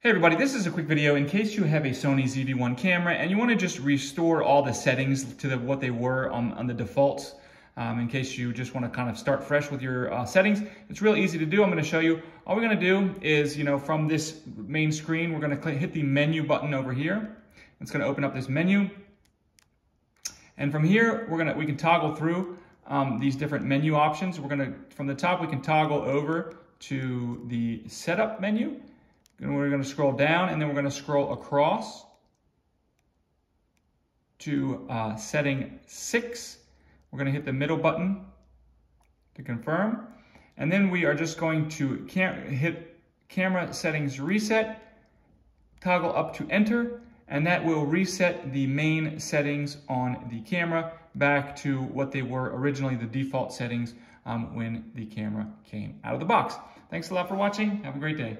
Hey everybody, this is a quick video in case you have a Sony ZV-1 camera and you want to just restore all the settings to what they were on the defaults. In case you just want to kind of start fresh with your settings. It's real easy to do. I'm going to show you. All we're going to do is, from this main screen, we're going to hit the menu button over here. It's going to open up this menu. And from here, we can toggle through these different menu options. From the top, we can toggle over to the setup menu. And we're going to scroll down, and then we're going to scroll across to setting 6. We're going to hit the middle button to confirm. And then we are just going to hit camera settings reset, toggle up to enter, and that will reset the main settings on the camera back to what they were originally, the default settings when the camera came out of the box. Thanks a lot for watching. Have a great day.